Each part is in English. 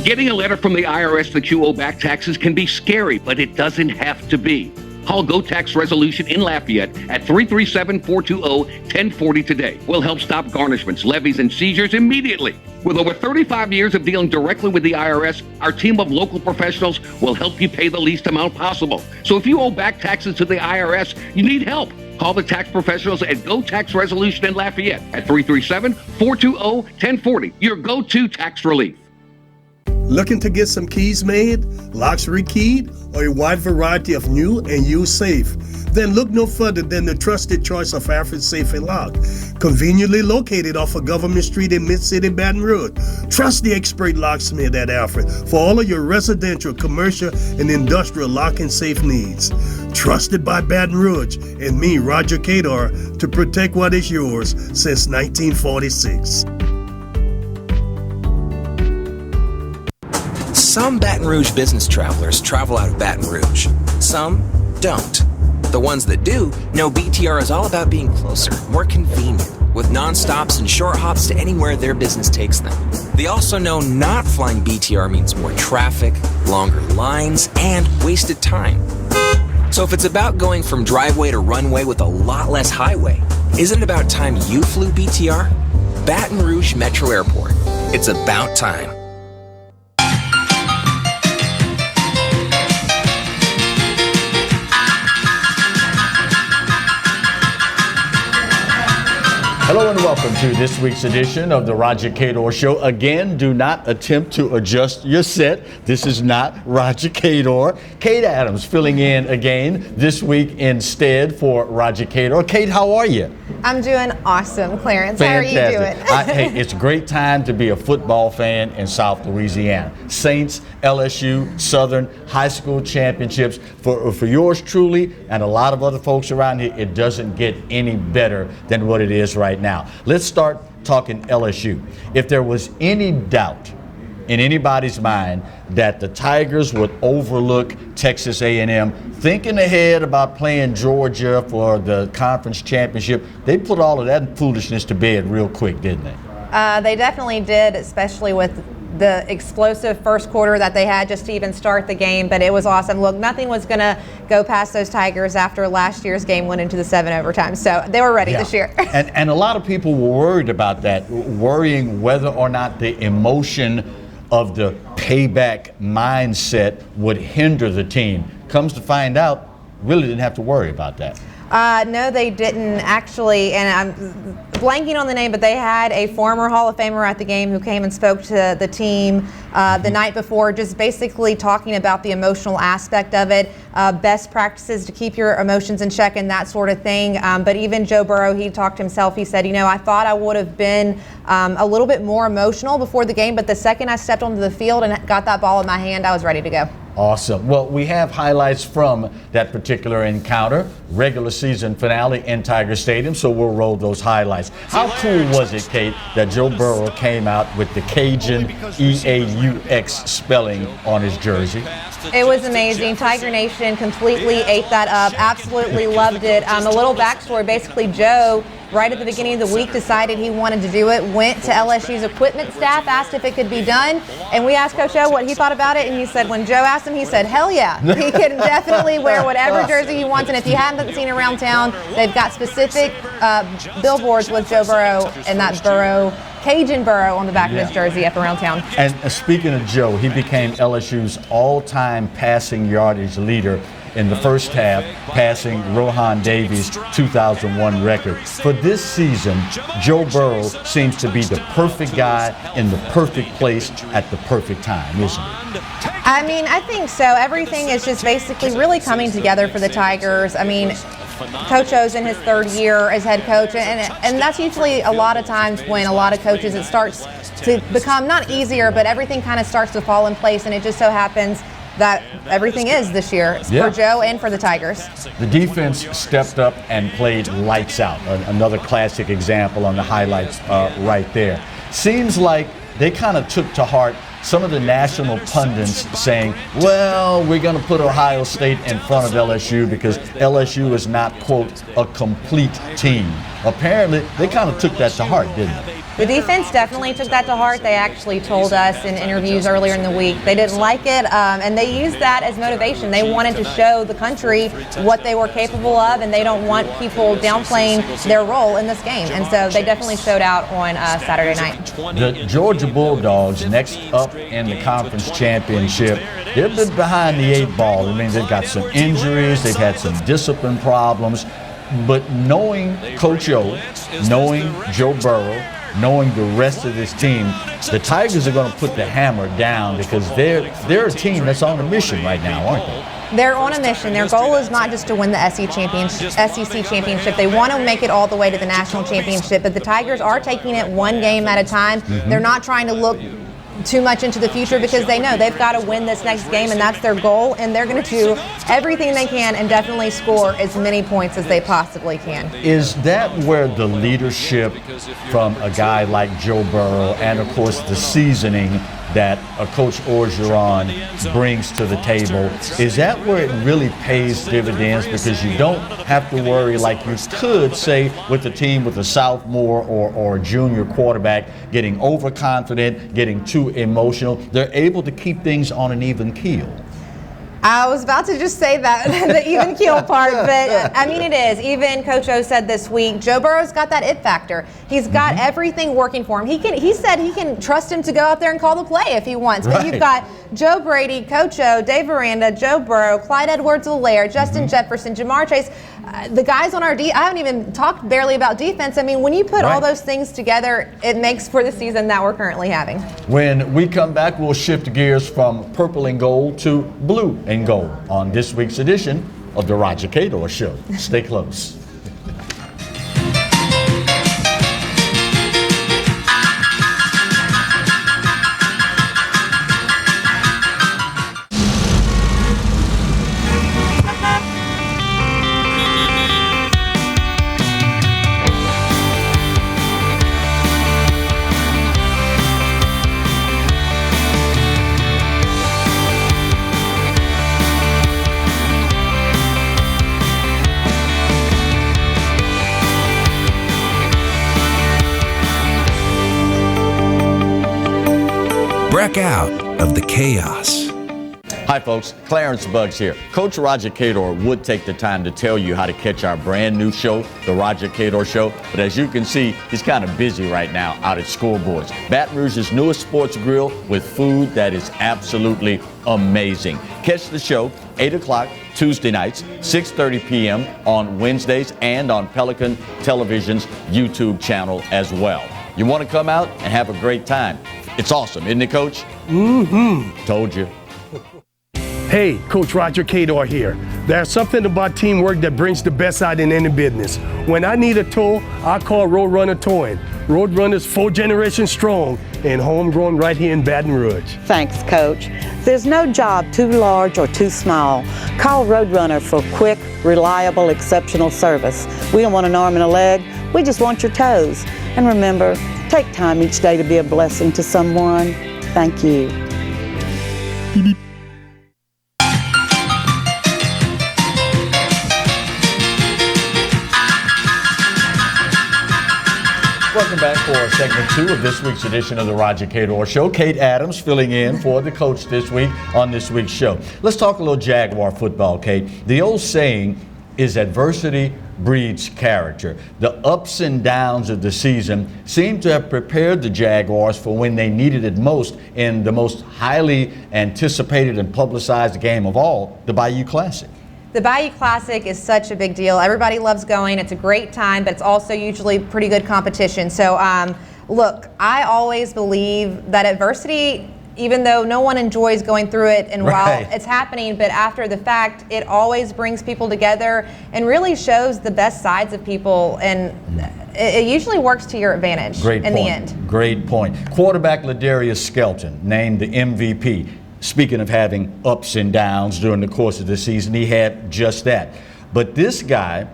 Getting a letter from the IRS that you owe back taxes can be scary, but it doesn't have to be. Call Go Tax Resolution in Lafayette at 337-420-1040 today. We'll help stop garnishments, levies, and seizures immediately. With over 35 years of dealing directly with the IRS, our team of local professionals will help you pay the least amount possible. So if you owe back taxes to the IRS, you need help. Call the tax professionals at Go Tax Resolution in Lafayette at 337-420-1040. Your go-to tax relief. Looking to get some keys made, locks rekeyed, or a wide variety of new and used safe? Then look no further than the trusted choice of Alfred Safe and Lock. Conveniently located off of Government Street in Mid-City, Baton Rouge. Trust the expert locksmith at Alfred for all of your residential, commercial, and industrial lock and safe needs. Trusted by Baton Rouge and me, Roger Cador, to protect what is yours since 1946. Some Baton Rouge business travelers travel out of Baton Rouge. Some don't. The ones that do know BTR is all about being closer, more convenient, with non-stops and short hops to anywhere their business takes them. They also know not flying BTR means more traffic, longer lines, and wasted time. So if it's about going from driveway to runway with a lot less highway, isn't it about time you flew BTR? Baton Rouge Metro Airport. It's about time. Hello and welcome to this week's edition of the Roger Cador Show. Again, do not attempt to adjust your set. This is not Roger Cador. Kate Adams filling in again this week instead for Roger Cador. Kate, how are you? I'm doing awesome, Clarence. Fantastic. How are you doing? Hey, it's a great time to be a football fan in South Louisiana. Saints, LSU, Southern, high school championships. For yours truly and a lot of other folks around here, it doesn't get any better than what it is right now. Let's start talking LSU. If there was any doubt in anybody's mind that the Tigers would overlook Texas A&M, thinking ahead about playing Georgia for the conference championship, they put all of that foolishness to bed real quick, didn't they? They definitely did, especially with the explosive first quarter that they had just to even start the game, but it was awesome. Look, nothing was going to go past those Tigers after last year's game went into the 7 overtime, so they were ready this year. and a lot of people were worried about that, worrying whether or not the emotion of the payback mindset would hinder the team. Comes to find out, really didn't have to worry about that. No, they didn't actually, and I'm blanking on the name, but they had a former Hall of Famer at the game who came and spoke to the team the night before, just basically talking about the emotional aspect of it, best practices to keep your emotions in check and that sort of thing. But even Joe Burrow, he talked himself, he said, I thought I would have been a little bit more emotional before the game, but the second I stepped onto the field and got that ball in my hand, I was ready to go. Awesome. Well, we have highlights from that particular encounter, regular season finale in Tiger Stadium, so we'll roll those highlights. How cool was it, Kate, that Joe Burrow came out with the Cajun E-A-U-X spelling on his jersey? It was amazing. Tiger Nation completely ate that up, absolutely loved it. A little backstory, basically Joe, right at the beginning of the week, decided he wanted to do it, went to LSU's equipment staff, asked if it could be done, and we asked Coach O what he thought about it, and he said when Joe asked him, he said, hell yeah. He can definitely wear whatever jersey he wants, and if you haven't seen around town, they've got specific billboards with Joe Burrow and that Cajun Burrow on the back of his jersey up around town. And speaking of Joe, he became LSU's all-time passing yardage leader in the first half, passing Rohan Davies' 2001 record. For this season, Joe Burrow seems to be the perfect guy in the perfect place at the perfect time, isn't he? I mean, I think so. Everything is just basically really coming together for the Tigers. I mean, Coach O's in his third year as head coach, and that's usually a lot of times when a lot of coaches, it starts to become not easier, but everything kind of starts to fall in place, and it just so happens that everything is this year for Joe and for the Tigers. The defense stepped up and played lights out. Another classic example on the highlights right there. Seems like they kind of took to heart some of the national pundits saying, well, we're going to put Ohio State in front of LSU because LSU is not, quote, a complete team. Apparently, they kind of took that to heart, didn't they? The defense definitely took that to heart. They actually told us in interviews earlier in the week they didn't like it, and they used that as motivation. They wanted to show the country what they were capable of, and they don't want people downplaying their role in this game. And so they definitely showed out on Saturday night. The Georgia Bulldogs, next up in the conference championship, they've been behind the 8 ball. I mean, they've got some injuries, they've had some discipline problems, but knowing Coach O, knowing Joe Burrow, knowing the rest of this team, the Tigers are going to put the hammer down because they're a team that's on a mission right now, aren't they? They're on a mission. Their goal is not just to win the SEC championship. They want to make it all the way to the national championship, but the Tigers are taking it one game at a time. They're not trying to look too much into the future because they know they've got to win this next game, and that's their goal, and they're going to do everything they can and definitely score as many points as they possibly can. Is that where the leadership from a guy like Joe Burrow and, of course, the seasoning that a Coach Orgeron brings to the table, is that where it really pays dividends? Because you don't have to worry like you could, say, with a team with a sophomore or a junior quarterback getting overconfident, getting too emotional. They're able to keep things on an even keel. I was about to just say that, the even keel part, but I mean it is. Even Coach O said this week, Joe Burrow's got that it factor. He's got everything working for him. He said he can trust him to go out there and call the play if he wants. But you've got Joe Brady, Coach O, Dave Aranda, Joe Burrow, Clyde Edwards-Helaire, Justin Jefferson, Jamar Chase. The guys on our I haven't even talked barely about defense. I mean, when you put all those things together, it makes for the season that we're currently having. When we come back, we'll shift gears from purple and gold to blue and gold on this week's edition of the Roger Cador Show. Stay close. Break out of the chaos. Hi folks, Clarence Buggs here. Coach Roger Cador would take the time to tell you how to catch our brand new show, The Roger Cador Show, but as you can see, he's kind of busy right now out at scoreboards. Baton Rouge's newest sports grill with food that is absolutely amazing. Catch the show 8 o'clock Tuesday nights, 6:30 p.m. on Wednesdays, and on Pelican Television's YouTube channel as well. You want to come out and have a great time. It's awesome, isn't it, Coach? Told you. Hey, Coach Roger Cador here. There's something about teamwork that brings the best out in any business. When I need a tow, I call Roadrunner Towing. Roadrunner's 4 generations strong and homegrown right here in Baton Rouge. Thanks, Coach. There's no job too large or too small. Call Roadrunner for quick, reliable, exceptional service. We don't want an arm and a leg. We just want your toes. And remember, take time each day to be a blessing to someone. Thank you. Welcome back for segment 2 of this week's edition of the Roger Cador Show. Kate Adams filling in for the coach this week on this week's show. Let's talk a little Jaguar football, Kate. The old saying is adversity breeds character. The ups and downs of the season seem to have prepared the Jaguars for when they needed it most in the most highly anticipated and publicized game of all, the Bayou Classic. The Bayou Classic is such a big deal. Everybody loves going. It's a great time, but it's also usually pretty good competition. So, look, I always believe that adversity, even though no one enjoys going through it, and while it's happening, but after the fact, it always brings people together and really shows the best sides of people, and it usually works to your advantage the end. Great point. Quarterback Ladarius Skelton named the MVP. Speaking of having ups and downs during the course of the season, he had just that. But this guy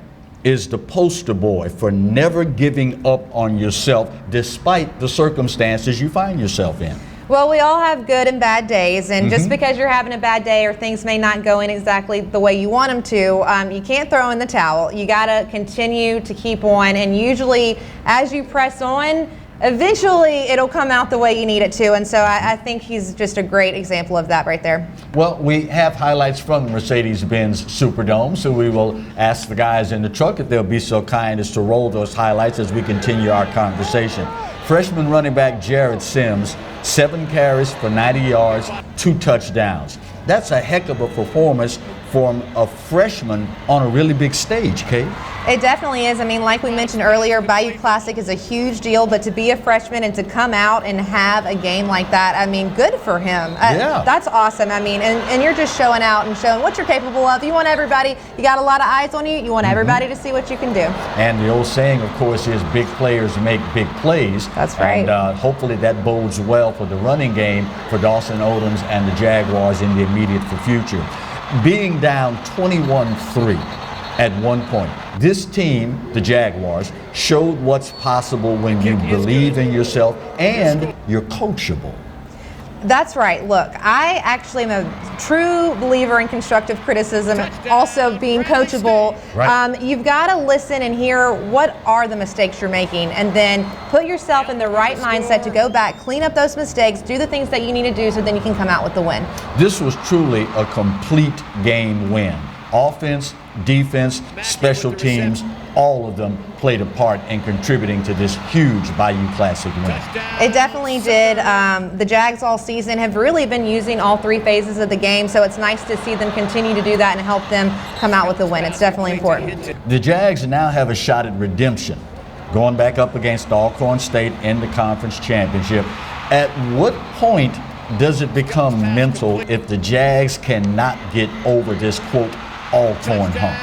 is the poster boy for never giving up on yourself despite the circumstances you find yourself in. Well, we all have good and bad days, and just because you're having a bad day or things may not go in exactly the way you want them to, you can't throw in the towel. You got to continue to keep on, and usually as you press on, eventually it'll come out the way you need it to, and so I think he's just a great example of that right there. Well, we have highlights from the Mercedes-Benz Superdome, so we will ask the guys in the truck if they'll be so kind as to roll those highlights as we continue our conversation. Freshman running back Jared Sims, 7 carries for 90 yards, 2 touchdowns. That's a heck of a performance from a freshman on a really big stage, Kate. It definitely is. I mean, like we mentioned earlier, Bayou Classic is a huge deal, but to be a freshman and to come out and have a game like that, I mean, good for him. Yeah. That's awesome. I mean, and you're just showing out and showing what you're capable of. You want everybody, you got a lot of eyes on you, you want everybody to see what you can do. And the old saying, of course, is big players make big plays. That's right. And hopefully that bodes well for the running game for Dawson Odoms and the Jaguars in the immediate future. Being down 21-3 at one point, this team, the Jaguars, showed what's possible when you believe in yourself and you're coachable. That's right. Look, I actually am a true believer in constructive criticism, also being coachable. Right. You've got to listen and hear what are the mistakes you're making, and then put yourself in the right mindset to go back, clean up those mistakes, do the things that you need to do so then you can come out with the win. This was truly a complete game win. Offense, defense, special teams, all of them played a part in contributing to this huge Bayou Classic win. It definitely did. The Jags all season have really been using all 3 phases of the game, so it's nice to see them continue to do that and help them come out with the win. It's definitely important. The Jags now have a shot at redemption, going back up against Alcorn State in the conference championship. At what point does it become mental if the Jags cannot get over this, quote, Alcorn hump?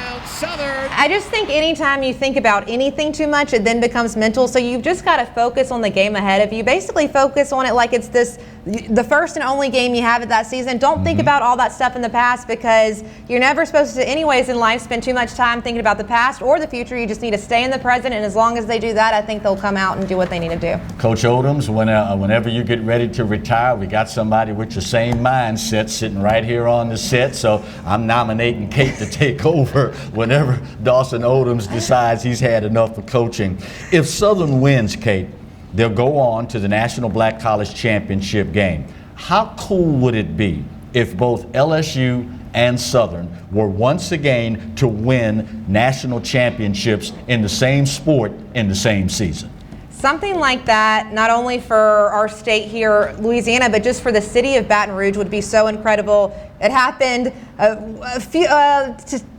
I just think anytime you think about anything too much, it then becomes mental. So you've just got to focus on the game ahead of you. Basically focus on it like it's the first and only game you have at that season. Don't think about all that stuff in the past, because you're never supposed to, anyways, in life, spend too much time thinking about the past or the future. You just need to stay in the present, and as long as they do that, I think they'll come out and do what they need to do. Coach Odoms, whenever you get ready to retire, we got somebody with your same mindset sitting right here on the set, so I'm nominating Kate to take over whenever Dawson Odoms decides he's had enough of coaching. If Southern wins, Kate, they'll go on to the National Black College Championship game. How cool would it be if both LSU and Southern were once again to win national championships in the same sport in the same season? Something like that, not only for our state here, Louisiana, but just for the city of Baton Rouge would be so incredible. It happened a few,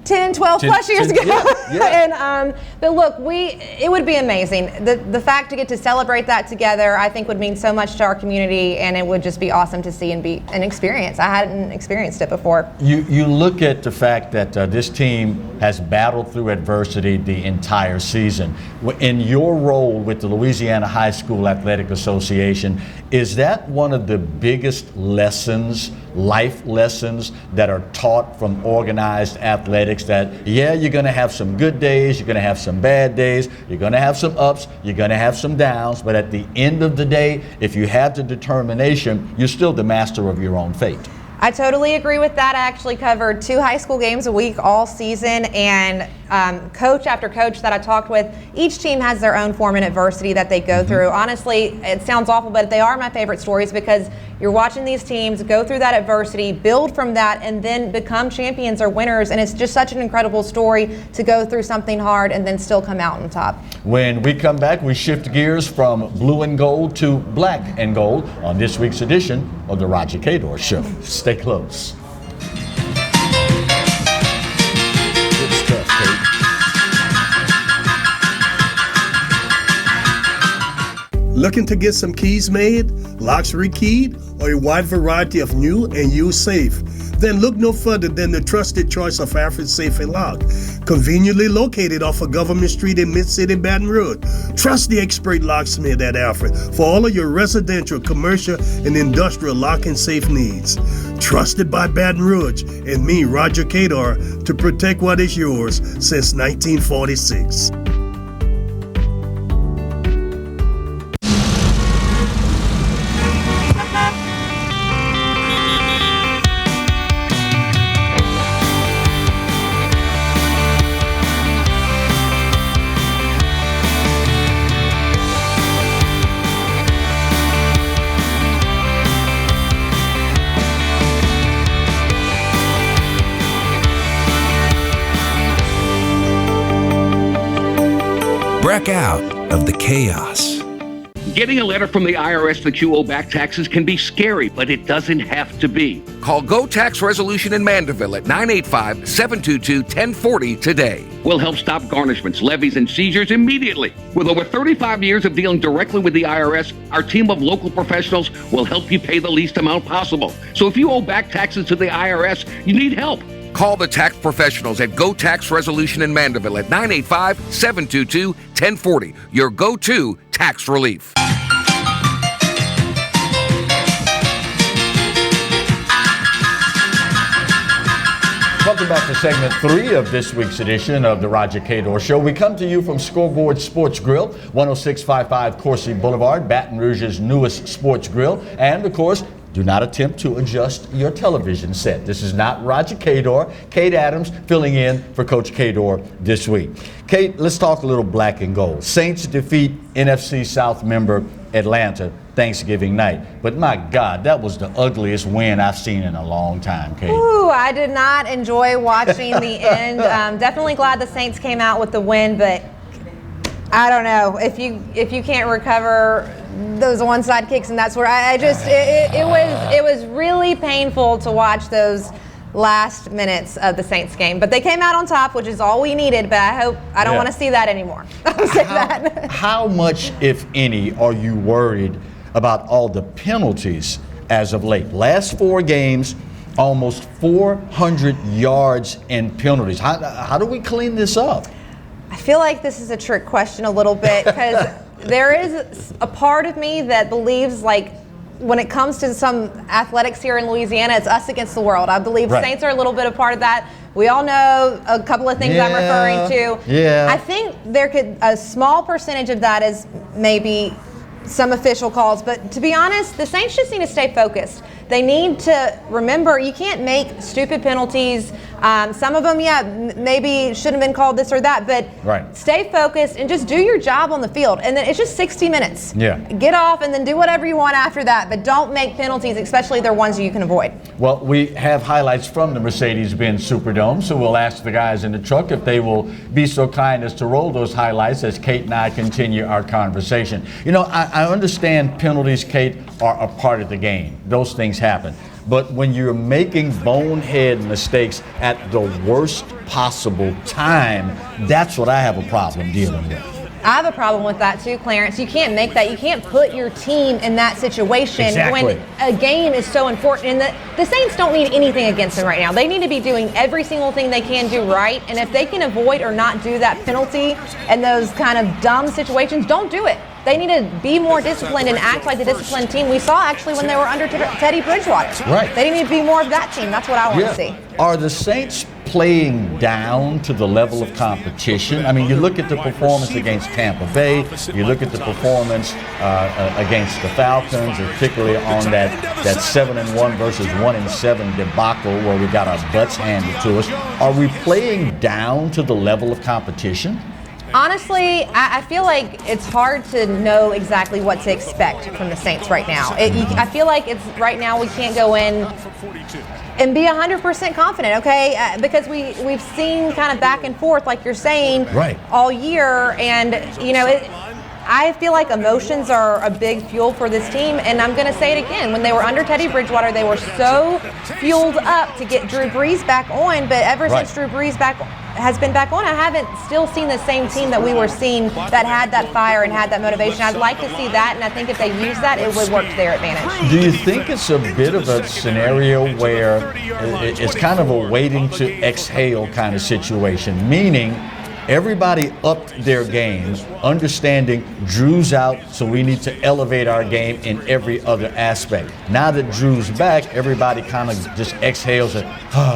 10, 12 plus years ago. Yeah. But look, it would be amazing. The fact to get to celebrate that together, I think, would mean so much to our community, and it would just be awesome to see and be an experience. I hadn't experienced it before. You look at the fact that this team has battled through adversity the entire season. In your role with the Louisiana High School Athletic Association, is that one of the biggest lessons, life lessons, that are taught from organized athletics? That, yeah, you're going to have some good days, you're going to have some bad days, you're going to have some ups, you're going to have some downs, but at the end of the day, if you have the determination, you're still the master of your own fate. I totally agree with that. I actually covered 2 high school games a week all season, and coach after coach that I talked with, each team has their own form in adversity that they go through. Honestly, it sounds awful, but they are my favorite stories, because you're watching these teams go through that adversity, build from that, and then become champions or winners, and it's just such an incredible story to go through something hard and then still come out on top. When we come back, we shift gears from blue and gold to black and gold on this week's edition of the Roger Cador Show. Stay close. Good stuff, Kate. Looking to get some keys made, locks rekeyed, or a wide variety of new and used safe? Then look no further than the trusted choice of Alfred Safe and Lock, conveniently located off of Government Street in Mid-City, Baton Rouge. Trust the expert locksmith at Alfred for all of your residential, commercial, and industrial lock and safe needs. Trusted by Baton Rouge and me, Roger Cador, to protect what is yours since 1946. Break out of the chaos. Getting a letter from the IRS that you owe back taxes can be scary, but it doesn't have to be. Call Go Tax Resolution in Mandeville at 985-722-1040 today. We'll help stop garnishments, levies, and seizures immediately. With over 35 years of dealing directly with the IRS, our team of local professionals will help you pay the least amount possible. So if you owe back taxes to the IRS, you need help. Call the tax professionals at Go Tax Resolution in Mandeville at 985-722-1040. Your go-to tax relief. Welcome back to segment 3 of this week's edition of the Roger Cador Show. We come to you from Scoreboard Sports Grill, 10655 Coursey Boulevard, Baton Rouge's newest sports grill. And, of course, do not attempt to adjust your television set. This is not Roger Cador. Kate Adams filling in for Coach Cador this week. Kate, let's talk a little black and gold. Saints defeat NFC South member Atlanta Thanksgiving night. But my God, that was the ugliest win I've seen in a long time, Kate. Ooh, I did not enjoy watching the end. Definitely glad the Saints came out with the win, but I don't know if you can't recover those onside kicks and that's where it was really painful to watch those last minutes of the Saints game. But they came out on top, which is all we needed, but I don't want to see that anymore. How much, if any, are you worried about all the penalties as of late? Last 4 games, almost 400 yards in penalties. How do we clean this up? I feel like this is a trick question a little bit because there is a part of me that believes, like, when it comes to some athletics here in Louisiana, it's us against the world. I believe Saints are a little bit a part of that. We all know a couple of things I'm referring to. Yeah. I think a small percentage of that is maybe some official calls, but to be honest, the Saints just need to stay focused. They need to remember you can't make stupid penalties. Some of them, maybe shouldn't have been called this or that, but stay focused and just do your job on the field. And then it's just 60 minutes. Yeah. Get off and then do whatever you want after that, but don't make penalties, especially they're ones you can avoid. Well, we have highlights from the Mercedes-Benz Superdome, so we'll ask the guys in the truck if they will be so kind as to roll those highlights as Kate and I continue our conversation. You know, I understand penalties, Kate, are a part of the game. Those things happen. But when you're making bonehead mistakes at the worst possible time, that's what I have a problem dealing with. I have a problem with that too, Clarence. You can't make that. You can't put your team in that situation when a game is so important. And the Saints don't need anything against them right now. They need to be doing every single thing they can do right. And if they can avoid or not do that penalty and those kind of dumb situations, don't do it. They need to be more disciplined and act like the disciplined team we saw actually when they were under Teddy Bridgewater. Right. They need to be more of that team. That's what I want to see. Are the Saints playing down to the level of competition? I mean, you look at the performance against Tampa Bay, you look at the performance against the Falcons, particularly on that 7-1 versus 1-7 debacle where we got our butts handed to us. Are we playing down to the level of competition? Honestly, I feel like it's hard to know exactly what to expect from the Saints right now. I feel like it's right now we can't go in and be 100% confident, okay? Because we've seen kind of back and forth, like you're saying, all year. And, you know, I feel like emotions are a big fuel for this team. And I'm going to say it again. When they were under Teddy Bridgewater, they were so fueled up to get Drew Brees back on. But ever since Drew Brees has been back on, I haven't still seen the same team that we were seeing that had that fire and had that motivation. I'd like to see that, and I think if they use that, it would work to their advantage. Do you think it's a bit of a scenario where it's kind of a waiting to exhale kind of situation, meaning everybody upped their game, understanding Drew's out, so we need to elevate our game in every other aspect. Now that Drew's back, everybody kind of just exhales and,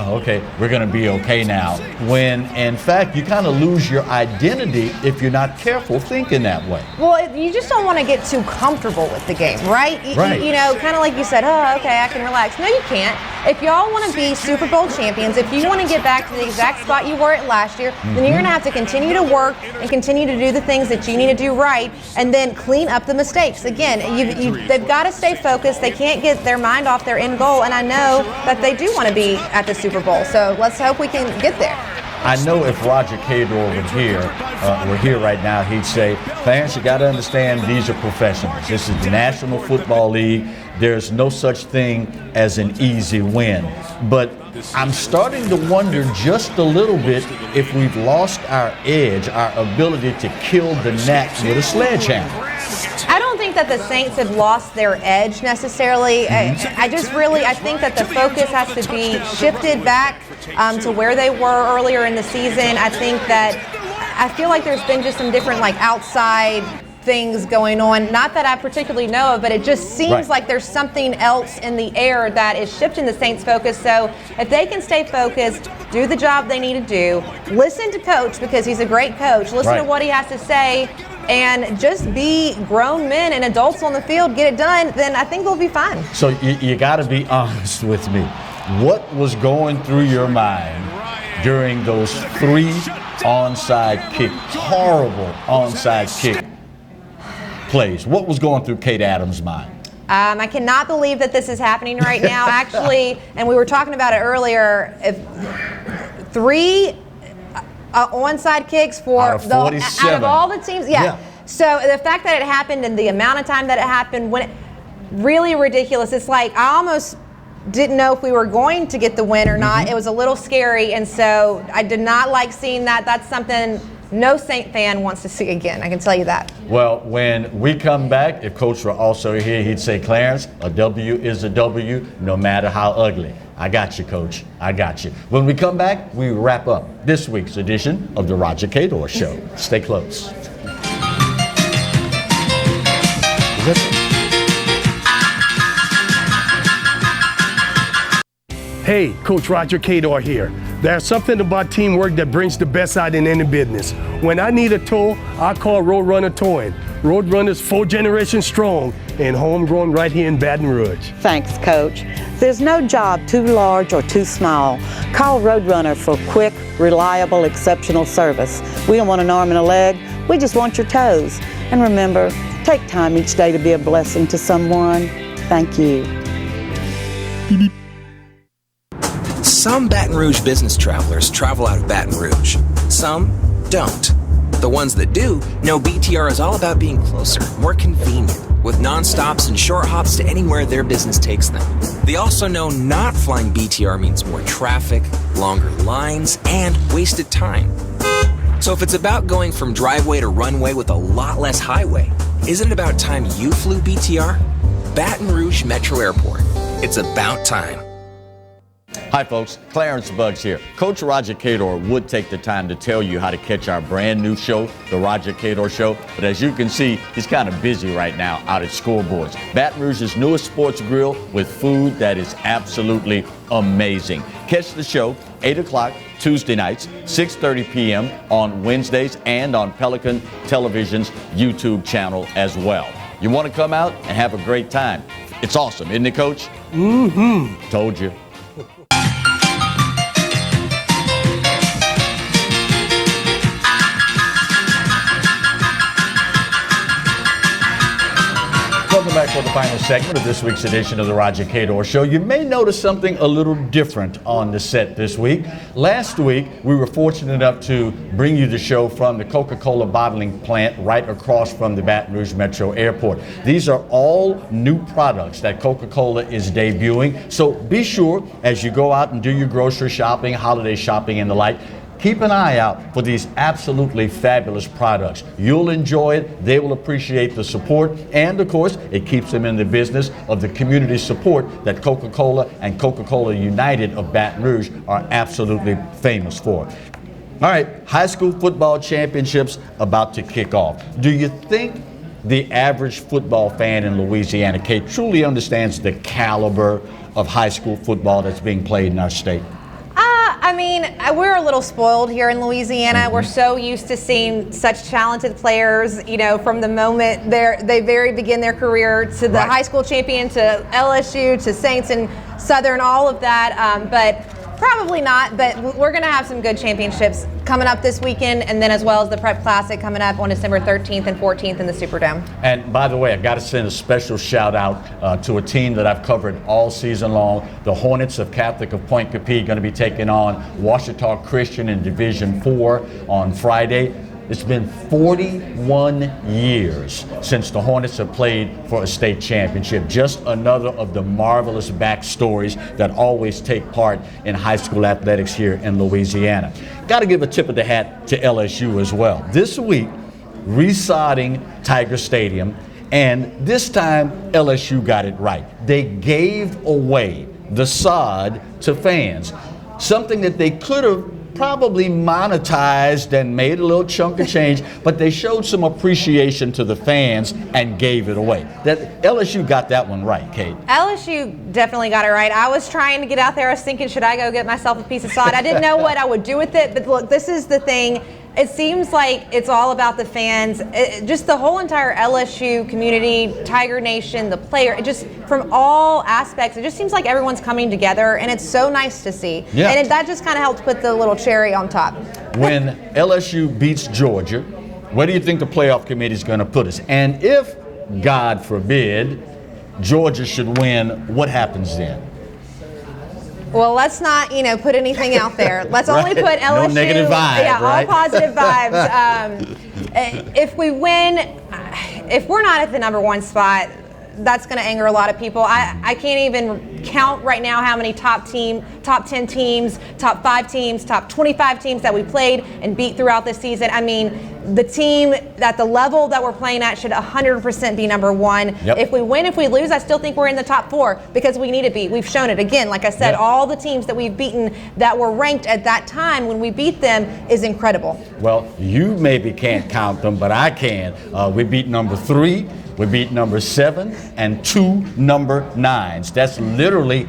okay, we're going to be okay now. When, in fact, you kind of lose your identity if you're not careful thinking that way. Well, you just don't want to get too comfortable with the game, right? You know, kind of like you said, okay, I can relax. No, you can't. If y'all want to be Super Bowl champions, if you want to get back to the exact spot you were at last year, then you're going to have to continue to work and continue to do the things that you need to do right and then clean up the mistakes. Again, they've got to stay focused. They can't get their mind off their end goal, and I know that they do want to be at the Super Bowl, so let's hope we can get there. I know if Roger Cador were here right now, he'd say, Clarence, you got to understand these are professionals. This is the National Football League. There's no such thing as an easy win. But I'm starting to wonder just a little bit if we've lost our edge, our ability to kill the gnat with a sledgehammer. I don't think that the Saints have lost their edge necessarily. I think that the focus has to be shifted back to where they were earlier in the season. I feel like there's been just some different outside things going on. Not that I particularly know of, but it just seems like there's something else in the air that is shifting the Saints' focus. So if they can stay focused, do the job they need to do, listen to Coach because he's a great coach, listen to what he has to say, and just be grown men and adults on the field, get it done, then I think we'll be fine. So you got to be honest with me. What was going through your mind during those 3 onside kick, horrible onside kick plays? What was going through Kate Adams' mind? I cannot believe that this is happening right now. Actually, and we were talking about it earlier, 3 onside kicks out of 47. Out of all the teams. Yeah. So the fact that it happened and the amount of time that it happened, really ridiculous. It's like I almost didn't know if we were going to get the win or not. It was a little scary, and so I did not like seeing that. That's something no Saint fan wants to see again, I can tell you that. Well, when we come back, if Coach were also here, he'd say, Clarence, a W is a W, no matter how ugly. I got you, Coach. I got you. When we come back, we wrap up this week's edition of the Roger Cador Show. Stay close. Hey, Coach Roger Cador here. There's something about teamwork that brings the best out in any business. When I need a tow, I call Roadrunner Towing. Roadrunner's 4 generations strong and homegrown right here in Baton Rouge. Thanks, Coach. There's no job too large or too small. Call Roadrunner for quick, reliable, exceptional service. We don't want an arm and a leg. We just want your toes. And remember, take time each day to be a blessing to someone. Thank you. Some Baton Rouge business travelers travel out of Baton Rouge. Some don't. The ones that do know BTR is all about being closer, more convenient, with non-stops and short hops to anywhere their business takes them. They also know not flying BTR means more traffic, longer lines, and wasted time. So if it's about going from driveway to runway with a lot less highway, isn't it about time you flew BTR? Baton Rouge Metro Airport. It's about time. Hi folks, Clarence Buggs here. Coach Roger Cador would take the time to tell you how to catch our brand new show, The Roger Cador Show, but as you can see, he's kind of busy right now out at scoreboards. Baton Rouge's newest sports grill with food that is absolutely amazing. Catch the show 8 o'clock Tuesday nights, 6:30 p.m. on Wednesdays and on Pelican Television's YouTube channel as well. You want to come out and have a great time. It's awesome, isn't it, Coach? Told you. Welcome back for the final segment of this week's edition of the Roger Cador Show. You may notice something a little different on the set this week. Last week, we were fortunate enough to bring you the show from the Coca-Cola bottling plant right across from the Baton Rouge Metro Airport. These are all new products that Coca-Cola is debuting. So be sure, as you go out and do your grocery shopping, holiday shopping, and the like, keep an eye out for these absolutely fabulous products. You'll enjoy it, they will appreciate the support, and of course, it keeps them in the business of the community support that Coca-Cola and Coca-Cola United of Baton Rouge are absolutely famous for. All right, high school football championships about to kick off. Do you think the average football fan in Louisiana, Kate, truly understands the caliber of high school football that's being played in our state? I mean, we're a little spoiled here in Louisiana. We're so used to seeing such talented players, you know, from the moment they begin their career to the high school champion, to LSU, to Saints and Southern, all of that. But probably not. But we're going to have some good championships coming up this weekend, and then as well as the Prep Classic coming up on December 13th and 14th in the Superdome. And by the way, I got to send a special shout out to a team that I've covered all season long. The Hornets of Catholic of Point Capee going to be taking on Ouachita Christian in Division 4 on Friday. It's been 41 years since the Hornets have played for a state championship. Just another of the marvelous backstories that always take part in high school athletics here in Louisiana. Got to give a tip of the hat to LSU as well. This week, resodding Tiger Stadium, and this time LSU got it right. They gave away the sod to fans, something that they could have probably monetized and made a little chunk of change, but they showed some appreciation to the fans and gave it away. That LSU got that one right, Kate. LSU definitely got it right. I was trying to get out there. I was thinking, should I go get myself a piece of sod? I didn't know what I would do with it, but look, this is the thing. It seems like it's all about the fans, just the whole entire LSU community, Tiger Nation, the player, it just from all aspects, it just seems like everyone's coming together, and it's so nice to see. Yeah. And that just kind of helps put the little cherry on top. When LSU beats Georgia, where do you think the playoff committee is going to put us? And if, God forbid, Georgia should win, what happens then? Well, let's not, put anything out there. Let's Right. only put LSU. No negative vibe, Yeah, right? all positive vibes. If we win, if we're not at the number one spot, that's going to anger a lot of people. I can't even count right now how many top 10 teams, top 5 teams, top 25 teams that we played and beat throughout this season. I mean, the team at the level that we're playing at should 100% be number one. Yep. If we win, if we lose, I still think we're in the top 4 because we need to be. We've shown it again. Like I said, Yep. all the teams that we've beaten that were ranked at that time when we beat them is incredible. Well, you maybe can't count them, but I can. We beat number 3. We beat number 7 and 2 number 9s. That's literally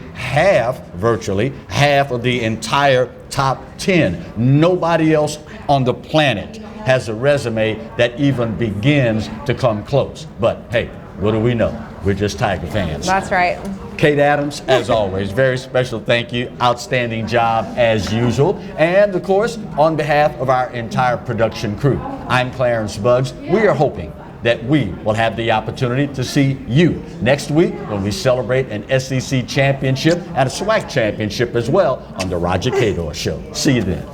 virtually half of the entire top 10. Nobody else on the planet has a resume that even begins to come close. But hey, what do we know? We're just Tiger fans. That's right. Kate Adams, as always, very special thank you. Outstanding job as usual. And of course, on behalf of our entire production crew, I'm Clarence Buggs. We are hoping that we will have the opportunity to see you next week when we celebrate an SEC championship and a SWAC championship as well on the Roger Cador Show. See you then.